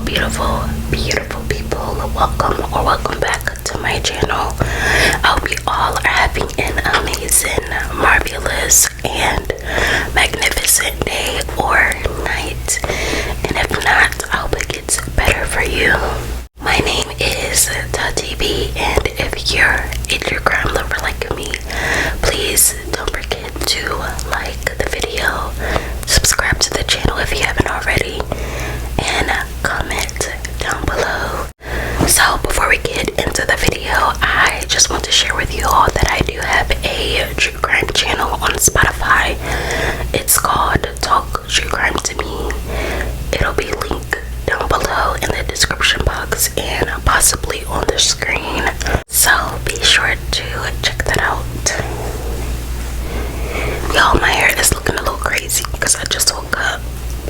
beautiful, beautiful people. Welcome back to my channel. I hope you all are having an amazing, marvelous, and magnificent day or night. And if not, I hope it gets better for you. My name is TV, and if you're a true crime lover like me, please don't forget to like the video, subscribe to the channel if you haven't already, and comment down below. So before we get into the video, I just want to share with you all that I do have a true crime channel on Spotify. It's called Talk True Crime to Me. It'll be linked down below in the description box and possibly on the screen, so be sure to check that out. Y'all, my hair is looking a little crazy because I just woke up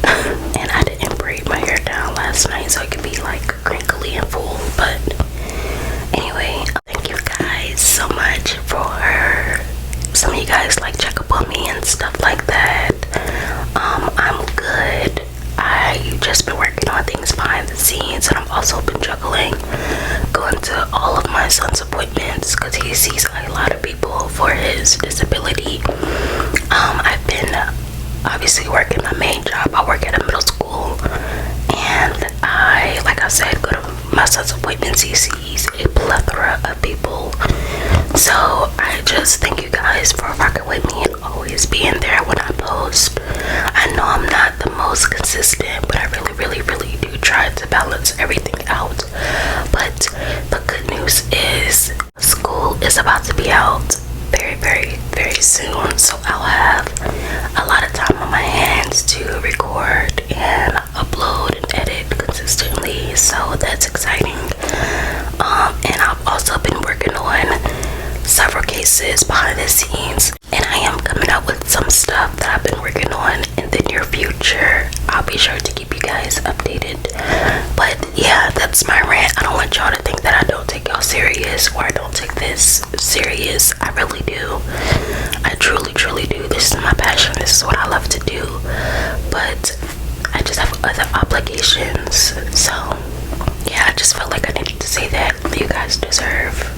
and I didn't braid my hair down last night so it could be like crinkly and full. But anyway, thank you guys so much for some of you guys like check up on me and stuff like that. I'm good. I just been working on things behind the scenes, and I've also been juggling going to all of my son's appointments because he sees a lot of people for his disability. I've been obviously working my main job. I work at a middle school, and like I said, go to my son's appointments. He sees a plethora of people. So I just thank you guys for rocking with me and always being there when I post. I know I'm not the most consistent, but I really do try to balance everything out. But the good news is school is about to be out very soon, so I'll have a lot of time on my hands to record and upload and edit consistently, so that's exciting. And I've also been working on several cases behind the scenes, and I am coming out with some stuff that I've been working on in the near future. I'll be sure to keep you guys updated. But yeah, that's my rant. I don't want y'all to think that I don't take y'all serious or I don't take this serious. I really do. I truly do. This is my passion. This is what I love to do. But I just have other obligations. So yeah, I just felt like I needed to say that. You guys deserve,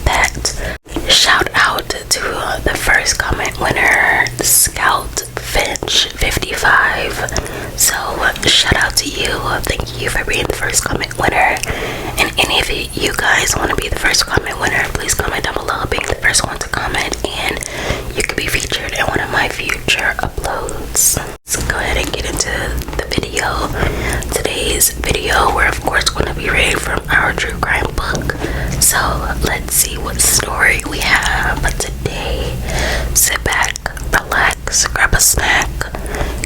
that. Shout out to the first comment winner, Scout Finch 55. So shout out to you. Thank you for being the first comment winner. And any of you guys want to be the first comment winner, please comment down below being the first one to comment, and you could be featured in one of my future uploads. So go ahead and get into the video. Today's video, we're of course going to be reading from our true crime book. So let's see what story we have today. Sit back, relax, grab a snack,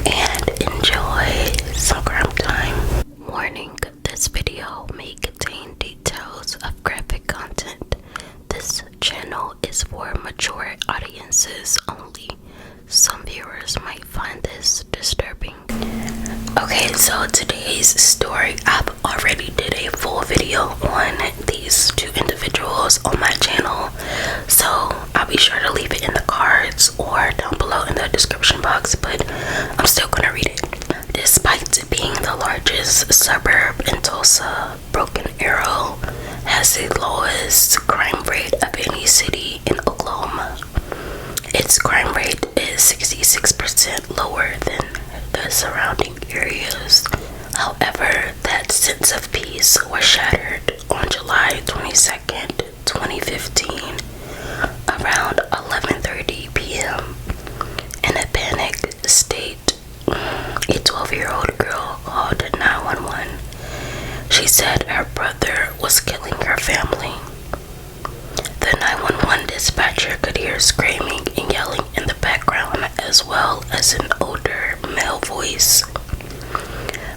and enjoy some crime time. Warning, this video may contain details of graphic content. This channel is for mature audiences only. Some viewers might find this disturbing. Okay, so today's story, I've already did a full video on these two individuals on my channel, so I'll be sure to leave it in the cards or down below in the description box, but I'm still gonna read it. Despite being the largest suburb in Tulsa, Broken Arrow has the lowest crime rate of any city in Oklahoma. Its crime rate is 66% lower than the surrounding areas. However, that sense of peace was shattered on July 22nd, 2015, around 11:30 p.m. In a panicked state, a 12-year-old girl called 911. She said her brother was killing her family. The 911 dispatcher could hear screaming and yelling in the background, as well as an older male voice.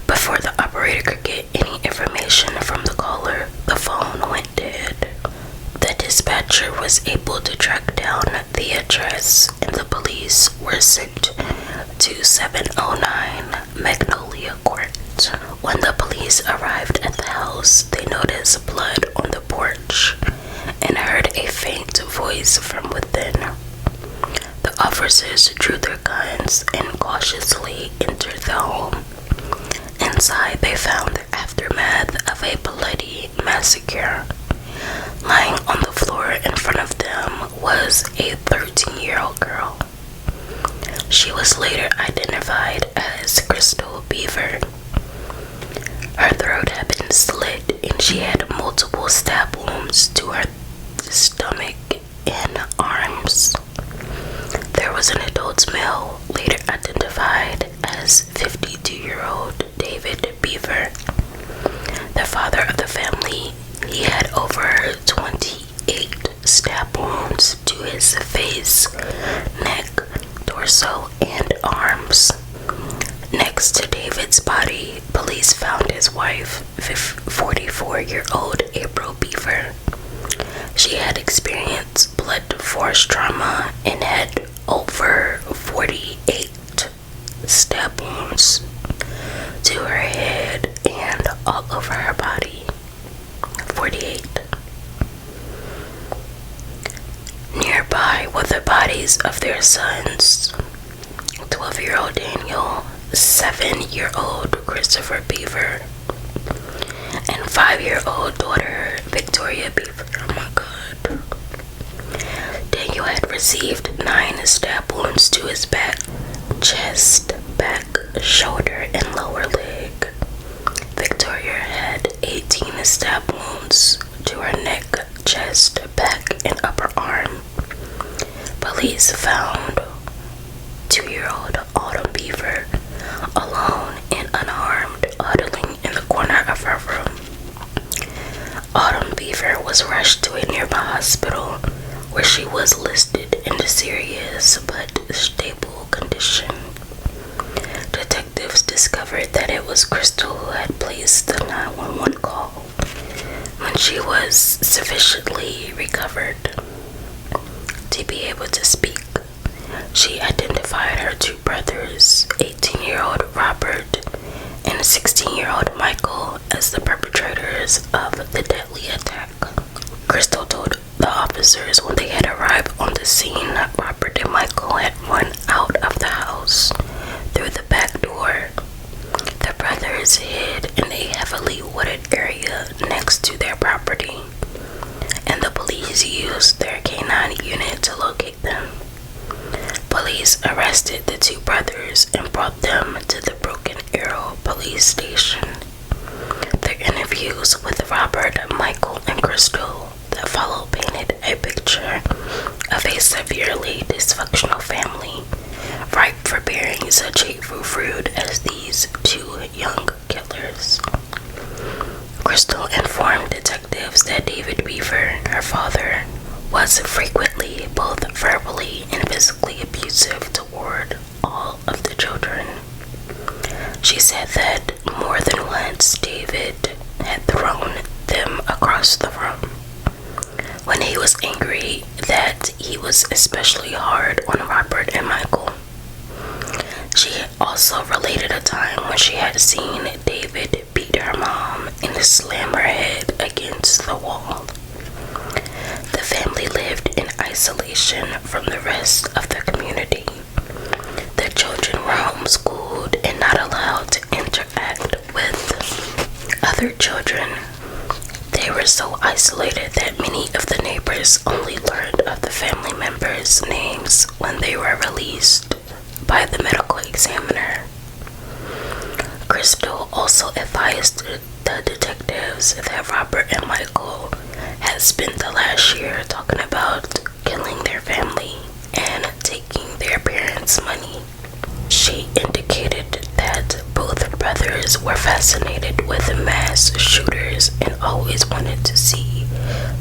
Before the operator could get any information from the caller, the phone went dead. The dispatcher was able to track down the address, and the police were sent to 709 Magnolia Court. When the police arrived at the house, they noticed blood on the porch and heard a faint voice from within. The officers drew their guns and cautiously entered the home. Outside, they found the aftermath of a bloody massacre. Lying on the floor in front of them was a 13-year-old girl. She was later identified as Crystal Bever. Her throat had been slit and she had multiple stab wounds to her stomach and arms. There was an adult male, later identified as 52-year-old David Bever. The father of the family, he had over 28 stab wounds to his face, neck, torso, and arms. Next to David's body, police found his wife, 44-year-old April Bever. She had experienced blood force trauma and had over 48 stab wounds to her head and all over her body. 48. Nearby were the bodies of their sons, 12-year-old Daniel, 7-year-old Christopher Bever, and 5-year-old daughter Victoria Bever. Oh my God. Daniel had received 9 stab wounds to his back, chest, back, shoulder, and lower leg. Victoria had 18 stab wounds to her neck, chest, back, and upper arm. Police found 2-year-old Autumn Bever alone and unarmed, huddling in the corner of her room. Autumn Bever was rushed to a nearby hospital where she was listed in a serious but stable condition. Detectives discovered that it was Crystal who had placed the 911 call. When she was sufficiently recovered to be able to speak, she identified her 2 brothers, 18-year-old Robert and 16-year-old Michael, as the perpetrators of the deadly attack. Crystal told the officers when they had arrived on the scene that Robert and Michael had run out of the house through the back door. The brothers hid in a heavily wooded area next to their property, and the police used their K9 unit to locate them. Police arrested the 2 brothers and brought them to the Broken Arrow police station. Their interviews with Robert, Michael, and Crystal that followed painted a picture of a severely dysfunctional family, ripe for bearing such hateful fruit as these 2 young killers. Crystal informed detectives that David Bever, her father, was frequently both verbally and physically abusive toward all of the children. She said that more than once David had thrown them across the room. When he was angry, that he was especially hard on Robert and Michael. She also related a time when she had seen David beat her mom and slam her head against the wall. The family lived in isolation from the rest of the community. The children were homeschooled and not allowed to interact with other children. They were so isolated that many of the neighbors only learned of the family members' names when they were released by the medical examiner. Crystal also advised the detectives that Robert and Michael had spent the last year talking about killing their family and taking their parents' money. She indicated that both brothers were fascinated with mass shooters and always wanted to see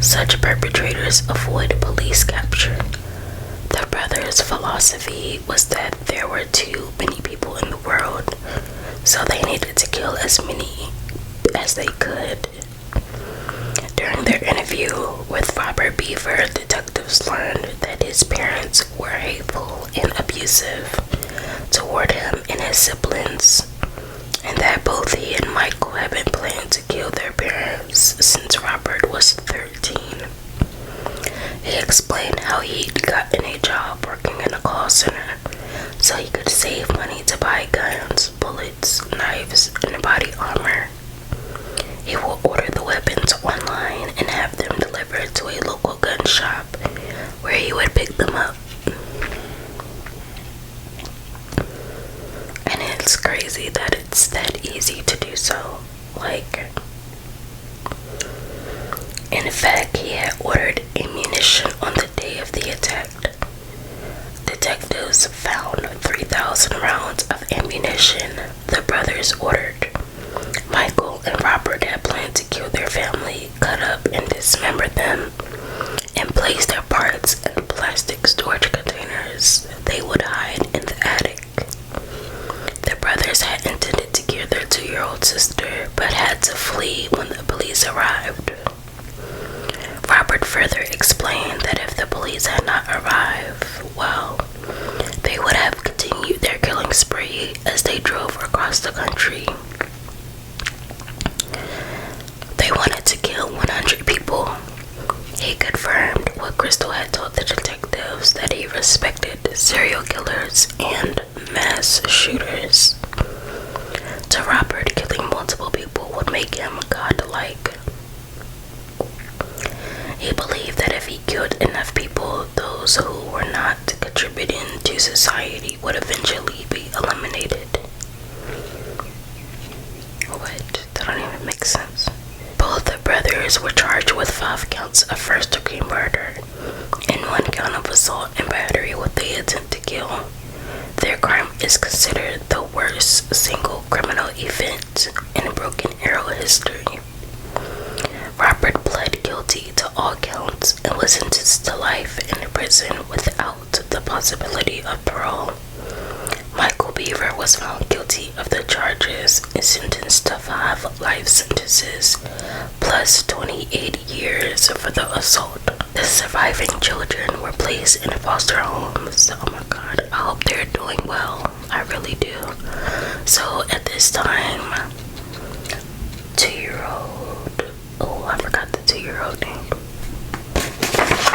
such perpetrators avoid police capture. The brothers' philosophy was that there were too many people in the world, so they needed to kill as many as they could. During their interview with Robert Bever, detectives learned that his parents were hateful and abusive toward him and his siblings, and that both he and Michael had been planning to kill their parents since Robert was 13. He explained how he'd gotten a job working in a call center so he could save money to buy guns, bullets, knives, and body that easy to do so. Like, in fact, he had ordered ammunition on the day of the attack. Detectives found 3,000 rounds of ammunition the brothers ordered. Michael and Robert had planned to kill their family, cut up and dismember them, and place their parts in plastic storage containers they would hide in the attic. The brothers had intended to kill their 2-year-old sister, but had to flee when the police arrived. Robert further explained that if the police had not arrived, well, they would have continued their killing spree as they drove across the country. They wanted to kill 100 people. He confirmed what Crystal had told the detectives, that he respected serial killers and mass shooters. To Robert, killing multiple people would make him godlike. He believed that if he killed enough people, those who were not contributing to society would eventually be eliminated. What? That don't even make sense. Both the brothers were charged with 5 counts of first-degree murder and 1 count of assault and battery with the intent to kill. Their crime is considered the worst single criminal event in Broken Arrow history. Robert pled guilty to all counts and was sentenced to life in prison without the possibility of parole. Michael Bever was found guilty of the charges and sentenced to 5 life sentences plus 28 years for the assault. The surviving children were placed in foster homes. Oh my god, I hope they're doing well. I really do. So at this time, 2-year-old, oh, I forgot the 2-year-old name.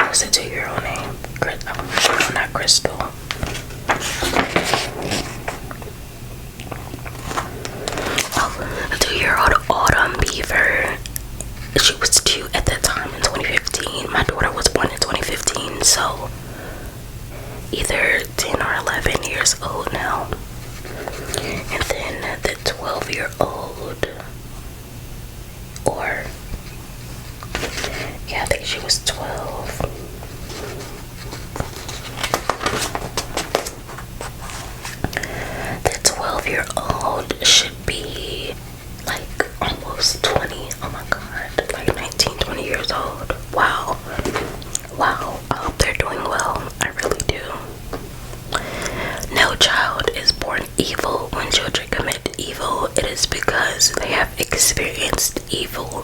What's the 2-year-old name? Oh, not Crystal. Oh, the 2-year-old Autumn Bever. She was 2 at that time in 2015. My daughter was born in 2015, so either 10 or 11 years old now. And then the 12-year-old, or yeah, I think she was 12. The 12-year-old should be like almost 20. Oh my god, like 19, 20 years old. Wow. I hope they're doing well. I really do. No child is born evil. When children commit evil, it is because they have experienced evil,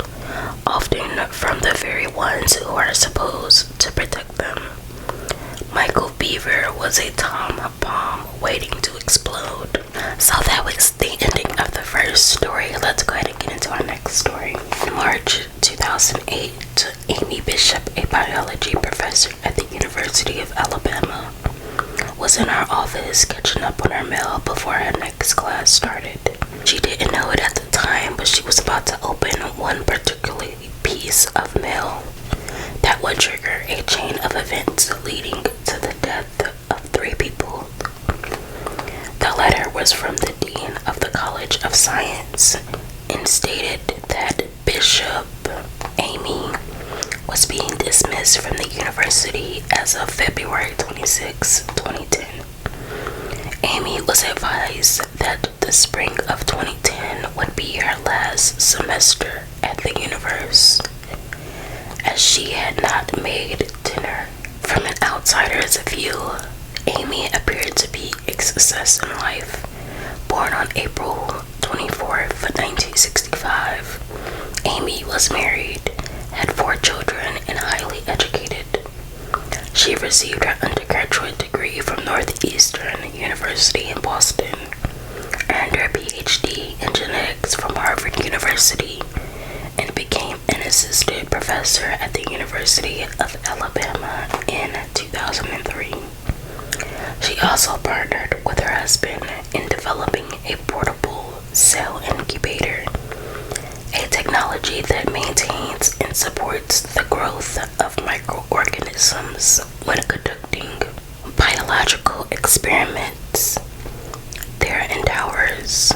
often from the very ones who are supposed to protect them. Michael Bever was a time bomb waiting to explode. So that was the ending of the first story. Let's go ahead and get into our next story. In March 2008, Amy Bishop, a biology professor at the University of Alabama, was in her office catching up on her mail before her next class started. She didn't know it at the time, but she was about to open one particular piece of mail that would trigger a chain of events leading to the death of 3 people. The letter was from the Dean of the College of Science and stated that Bishop Amy was being dismissed from the university as of February 26, 2010. Amy was advised that the spring of 2010 would be her last semester at the university, as she had not made dinner. From an outsider's view, Amy appeared to be a success in life. Born on April 24th, 1965, Amy was married, had 4 children, and highly educated. She received her undergraduate degree from Northeastern University in Boston, earned her PhD in genetics from Harvard University, and became an assistant professor at the University of Alabama in 2003. She also partnered with her husband in developing a portable cell incubator, a technology that maintains and supports the growth of microorganisms when conducting biological experiments. Their endeavors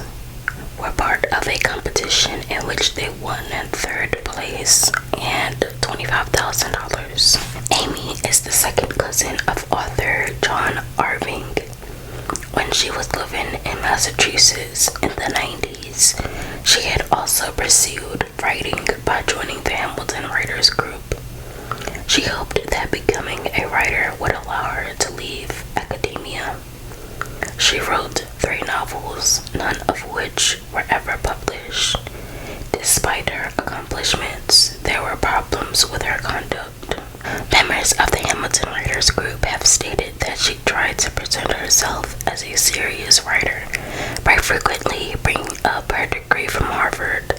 were of a competition in which they won 3rd place and $25,000. Amy is the second cousin of author John Irving. When she was living in Massachusetts in the 90s, she had also pursued writing by joining the Hamilton Writers Group. She hoped that becoming a writer would allow her to leave academia. She wrote 3 novels, none of which were ever published. Despite her accomplishments, there were problems with her conduct. Members of the Hamilton Writers Group have stated that she tried to present herself as a serious writer by frequently bringing up her degree from Harvard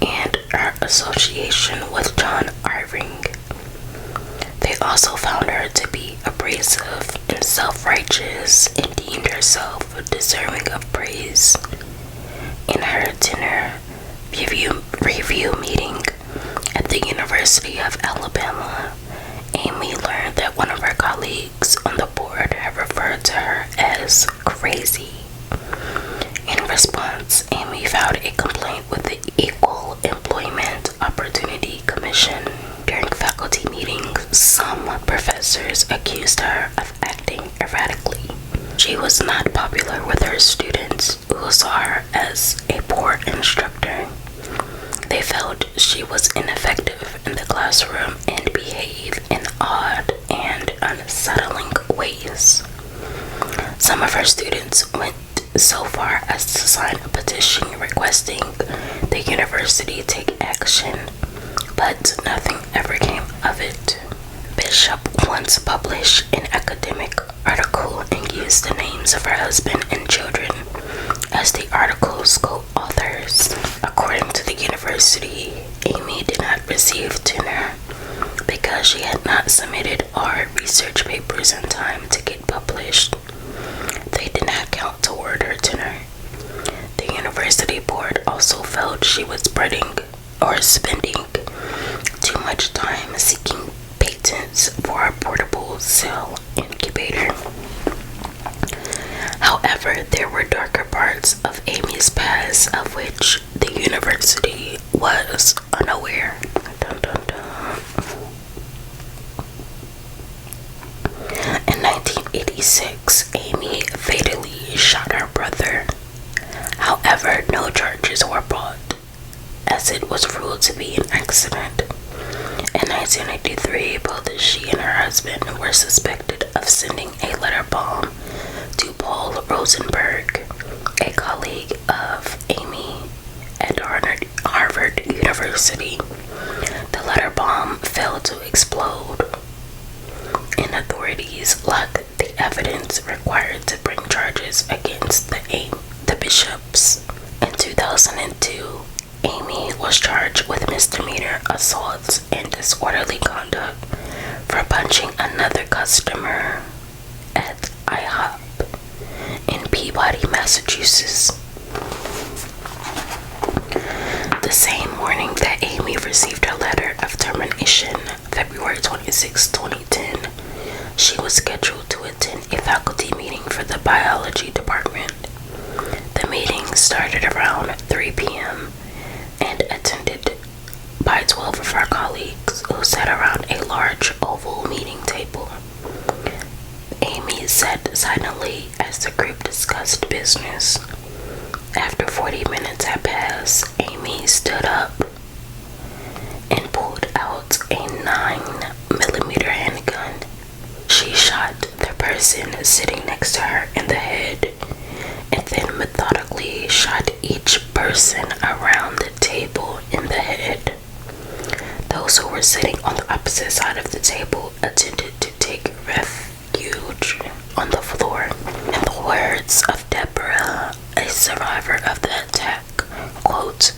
and her association with John Irving. They also found her to be abrasive and self-righteous and deemed herself deserving of praise. In her dinner review meeting at the University of Alabama, Amy learned that one of her colleagues on the board had referred to her as crazy. In response, Amy filed a complaint with the Equal Employment Opportunity Commission. During faculty meetings, some professors accused her of acting erratically. She was not popular with her students, who saw her as a poor instructor. They felt she was ineffective in the classroom and behaved in odd and unsettling ways. Some of her students went so far as to sign a petition requesting the university take action, but nothing ever came of it. Bishop once published an academic article and used the names of her husband and children as the article's co-authors. According to the university, Amy did not receive tenure because she had not submitted all her research papers in time to get published. They did not count toward her tenure. The university board also felt she was spending too much time seeking patents for a portable cell incubator. However, there were darker parts of Amy's past of which the university was unaware. Dun, dun, dun. In 1986, Amy fatally shot her brother. However, no charges were brought, as it was ruled to be an accident. In 1983, both she and her husband were suspected of sending a letter bomb to Paul Rosenberg, a colleague of Amy at Harvard University. The letter bomb failed to explode, and authorities lacked the evidence required to bring charges against the bishops. In 2002, Amy was charged with misdemeanor assaults and disorderly conduct for punching another customer at IHOP in Peabody, Massachusetts. The same morning that Amy received her letter of termination, February 26, 2010, she was scheduled to attend a faculty meeting for the biology department. The meeting started around 3 p.m. and attended by 12 of her colleagues who sat around a large oval meeting table. Amy sat silently as the group discussed business. After 40 minutes had passed, Amy stood up and pulled out a 9mm handgun. She shot the person sitting next to her in the head and then methodically shot each person around the table in the head. Those who were sitting on the opposite side of the table attempted to take refuge on the floor. In the words of Deborah, a survivor of the attack, quote,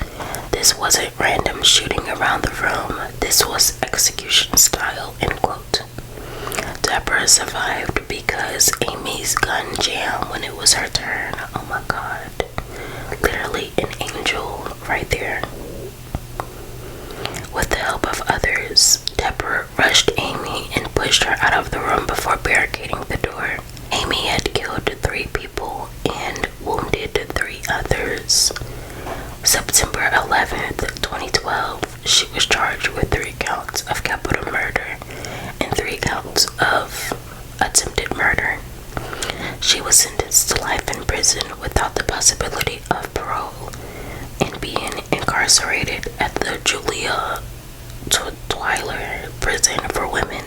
"This wasn't random shooting around the room. This was execution style," end quote. Deborah survived because Amy's gun jammed when it was her turn. Oh my God. Literally an angel right there. With the help of others, Deborah rushed Amy and pushed her out of the room before barricading the door. Amy had killed 3 people and wounded 3 others. So 11th, 2012, she was charged with 3 counts of capital murder and 3 counts of attempted murder. She was sentenced to life in prison without the possibility of parole and being incarcerated at the Julia Twyler Prison for Women.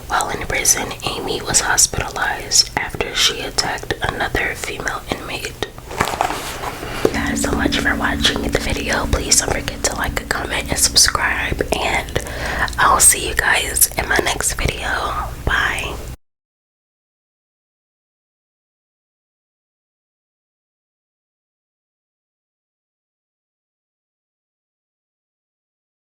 While in prison, Amy was hospitalized after she attacked another female inmate. Thank you guys so much for watching the video. Please don't forget to like, comment, and subscribe, and I'll see you guys in my next video. Bye.